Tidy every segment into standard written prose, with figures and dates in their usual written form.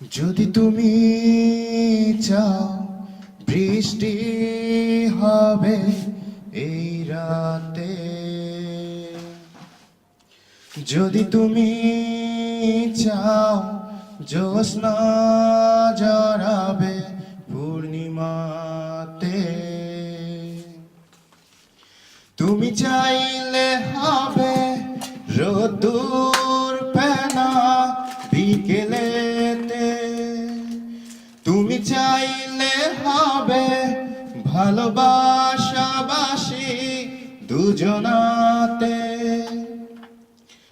যদি তুমি চাও বৃষ্টি হবে এই রাতে, যদি তুমি চাও জ্যোৎস্না জড়াবে পূর্ণিমাতে, তুমি চাইলে হবে রোদ্দুর ফেনা বিকেলেতে, তুমি চাইলে হবে ভালোবাসাবাসি দুজনাতে।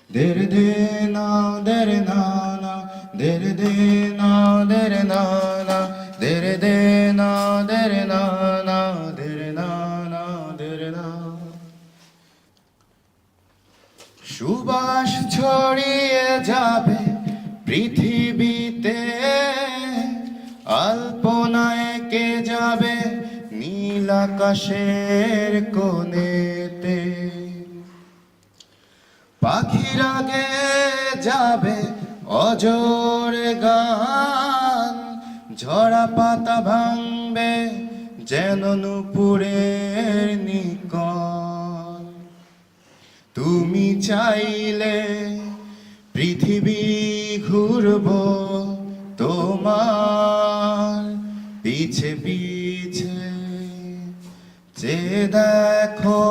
দের দে না দের না না দের দে না দের না না দের দে না দের না না দের না না দের না। সুবাস ছড়িয়ে যাবে পৃথিবীতে, আলপনায় কে যাবে নীল আকাশের কোণেতে, পাখিরা গেয়ে যাবে অজোরে গান, ঝরা পাতা ভাঙবে যেন নূপুরের নিকন। তুমি চাইলে পৃথিবী ঘুরব তোমার পিছে পিছে, যে দেখো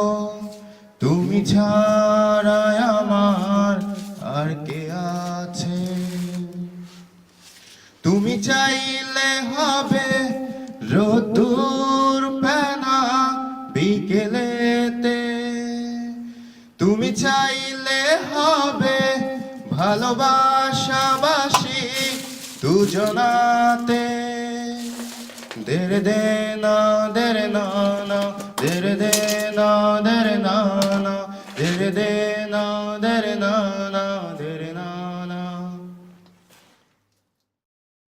তুমি ছাড়া আমার আর কে আছে। তুমি চাইলে হবে রোদ্দুর ফেনা বিকেলেতে, তুমি চাইলে হবে ভালোবাসাবাসি দুজনাতে। দের দে না দের না না দের দে না দের